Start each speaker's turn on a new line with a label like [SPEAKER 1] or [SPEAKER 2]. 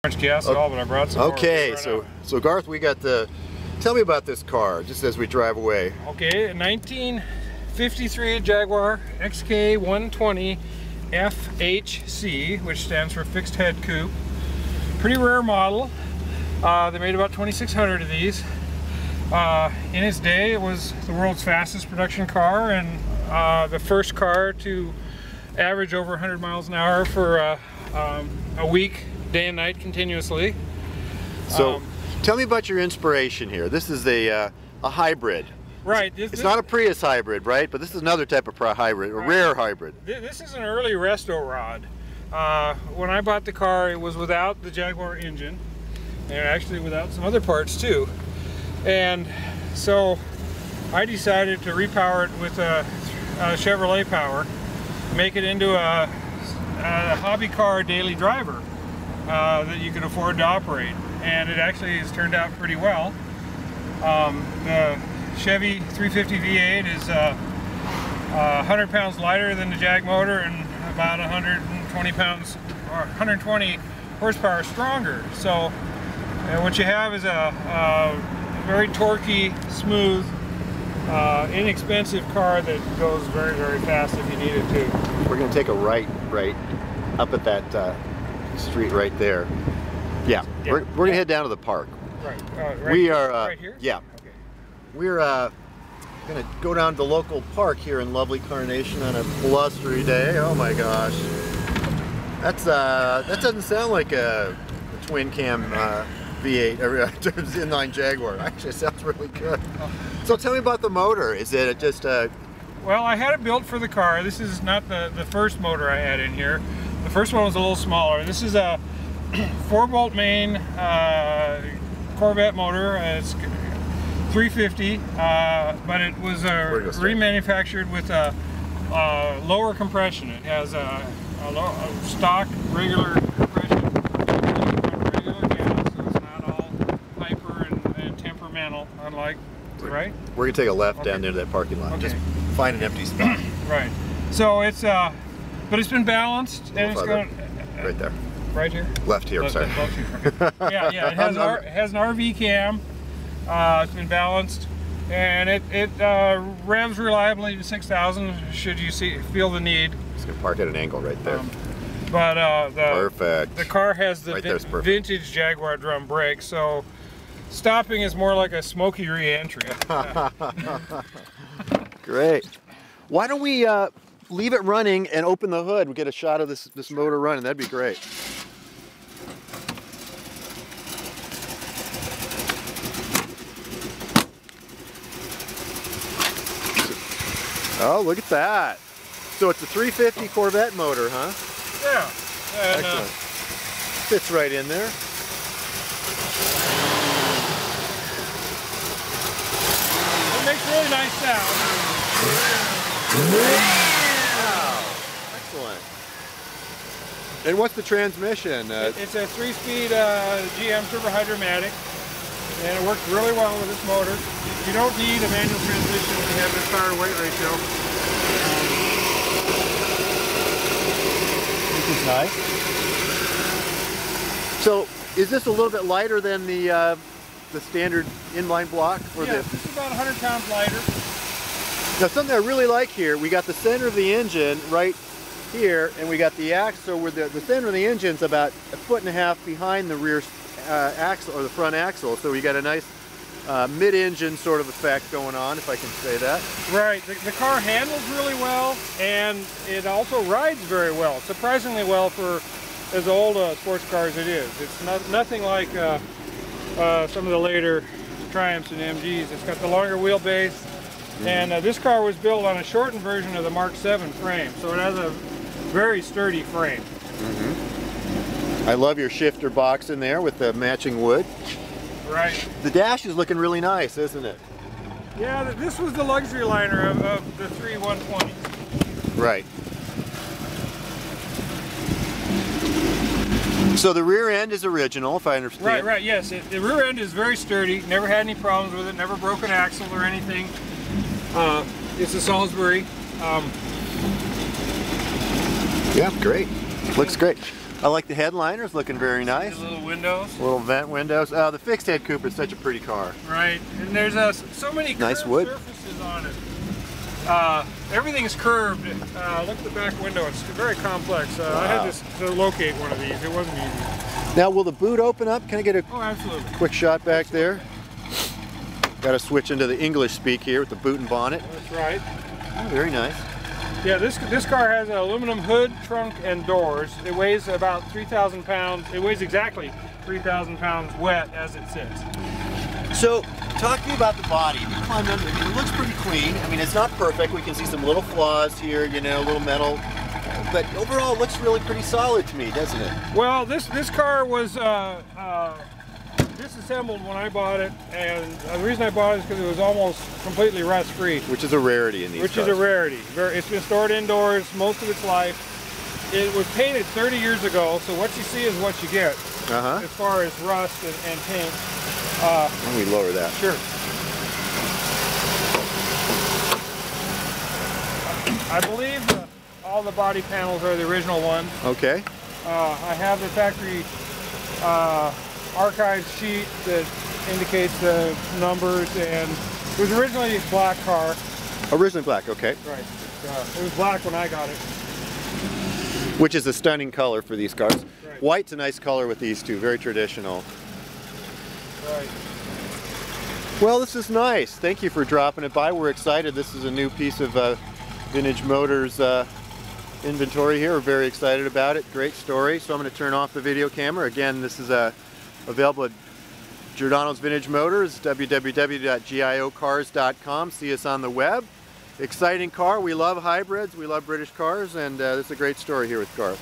[SPEAKER 1] Orange gas at all, but I brought some.
[SPEAKER 2] Okay, so Garth, we got the. Tell me about this car, just as we drive away.
[SPEAKER 1] Okay, a 1953 Jaguar XK120 FHC, which stands for Fixed Head Coupe. Pretty rare model. They made about 2,600 of these. In its day, it was the world's fastest production car and the first car to average over 100 miles an hour for a week, day and night, continuously.
[SPEAKER 2] So, tell me about your inspiration here. This is a hybrid.
[SPEAKER 1] Right.
[SPEAKER 2] It's not a Prius hybrid, right? But this is another type of hybrid, a rare hybrid.
[SPEAKER 1] This is an early resto rod. When I bought the car, it was without the Jaguar engine, and actually without some other parts too. And so I decided to repower it with a Chevrolet power, make it into a hobby car daily driver that you can afford to operate. And it actually has turned out pretty well. The Chevy 350 V8 is 100 pounds lighter than the Jag motor and about 120 pounds or 120 horsepower stronger. So what you have is a very torquey, smooth, inexpensive car that goes very, very fast if you need it to.
[SPEAKER 2] We're going to take a right up at that street right there. Yeah, we're going to head down to the park.
[SPEAKER 1] Right.
[SPEAKER 2] We are.
[SPEAKER 1] Right here?
[SPEAKER 2] Yeah.
[SPEAKER 1] Okay.
[SPEAKER 2] We're going to go down to the local park here in lovely Carnation on a blustery day. Oh my gosh. That doesn't sound like a twin cam V8 inline Jaguar. Actually, it sounds really good. So tell me about the motor. Is it just
[SPEAKER 1] Well, I had it built for the car. This is not the first motor I had in here. The first one was a little smaller. This is a 4-bolt main Corvette motor. It's 350, but it was remanufactured with a lower compression. It has a stock regular compression, regular gas, so it's not all hyper and temperamental, unlike, right?
[SPEAKER 2] We're gonna take a left down into that parking lot. Just find an empty spot.
[SPEAKER 1] Right. So it's but it's been balanced, and it's going
[SPEAKER 2] right there.
[SPEAKER 1] Right here?
[SPEAKER 2] Left here, sorry.
[SPEAKER 1] Left here. Okay. Yeah. It has an RV cam. It's been balanced, and it revs reliably to 6,000 should you feel the need.
[SPEAKER 2] Just gonna park at an angle right there.
[SPEAKER 1] Perfect. The car has the vintage Jaguar drum brakes, so stopping is more like a smoky re-entry.
[SPEAKER 2] Great. Why don't we leave it running and open the hood and get a shot of this motor running? That'd be great. Oh, look at that. So it's a 350 Corvette motor, huh?
[SPEAKER 1] Yeah. And,
[SPEAKER 2] excellent. Fits right in there.
[SPEAKER 1] It makes really nice sound.
[SPEAKER 2] Wow. Excellent. And what's the transmission?
[SPEAKER 1] It's a 3-speed GM turbo hydromatic, and it works really well with this motor. You don't need a manual transmission to have this power weight ratio.
[SPEAKER 2] This is nice. So, is this a little bit lighter than the standard inline block? Or
[SPEAKER 1] yeah, it's about 100 pounds lighter.
[SPEAKER 2] Now, something I really like here, we got the center of the engine right here, and we got the axle where the center of the engine's about 1.5 feet behind the rear axle or the front axle, so we got a nice mid-engine sort of effect going on, if I can say that.
[SPEAKER 1] Right. The car handles really well, and it also rides very well, surprisingly well for as old a sports car as it is. It's nothing like some of the later Triumphs and MGs. It's got the longer wheelbase, and this car was built on a shortened version of the Mark 7 frame, so it has a very sturdy frame.
[SPEAKER 2] I love your shifter box in there with the matching wood.
[SPEAKER 1] Right.
[SPEAKER 2] The dash is looking really nice, isn't it?
[SPEAKER 1] Yeah, this was the luxury liner of the 120s.
[SPEAKER 2] Right. So the rear end is original, if I understand.
[SPEAKER 1] Right, yes. The rear end is very sturdy, never had any problems with it, never broke an axle or anything. It's a Salisbury.
[SPEAKER 2] Yeah, great. Looks great. I like the headliners, looking very nice.
[SPEAKER 1] The little windows.
[SPEAKER 2] Little vent windows. The fixed head coupe is such a pretty car.
[SPEAKER 1] Right, and there's so many
[SPEAKER 2] nice
[SPEAKER 1] curved
[SPEAKER 2] wood
[SPEAKER 1] surfaces on it. Everything's curved. Look at the back window, it's very complex.
[SPEAKER 2] Wow.
[SPEAKER 1] I had to locate one of these, it wasn't easy.
[SPEAKER 2] Now will the boot open up? Can I get a
[SPEAKER 1] absolutely.
[SPEAKER 2] quick shot back there? Got to switch into the English speak here with the boot and bonnet.
[SPEAKER 1] That's right.
[SPEAKER 2] Oh, very nice.
[SPEAKER 1] Yeah, this car has an aluminum hood, trunk, and doors. It weighs about 3,000 pounds. It weighs exactly 3,000 pounds wet as it sits.
[SPEAKER 2] So, talk to me about the body. You climbed under, I mean, it looks pretty clean. I mean, it's not perfect. We can see some little flaws here, you know, little metal. But overall, it looks really pretty solid to me, doesn't it?
[SPEAKER 1] Well, this car was disassembled when I bought it, and the reason I bought it is because it was almost completely rust-free.
[SPEAKER 2] Which is a rarity in these cars.
[SPEAKER 1] Which is a rarity. It's been stored indoors most of its life. It was painted 30 years ago, so what you see is what you get as far as rust and paint.
[SPEAKER 2] Let me lower that.
[SPEAKER 1] Sure. I believe all the body panels are the original ones.
[SPEAKER 2] Okay.
[SPEAKER 1] I have the factory archive sheet that indicates the numbers, and it was originally a black car.
[SPEAKER 2] Originally black, okay.
[SPEAKER 1] Right. It was black when I got it.
[SPEAKER 2] Which is a stunning color for these cars.
[SPEAKER 1] Right.
[SPEAKER 2] White's a nice color with these two, very traditional.
[SPEAKER 1] Right.
[SPEAKER 2] Well, this is nice. Thank you for dropping it by. We're excited. This is a new piece of Vintage Motors inventory here. We're very excited about it. Great story. So I'm going to turn off the video camera. Again, this is available at Giordano's Vintage Motors, www.giocars.com. See us on the web. Exciting car. We love hybrids. We love British cars, and this is a great story here with Garth.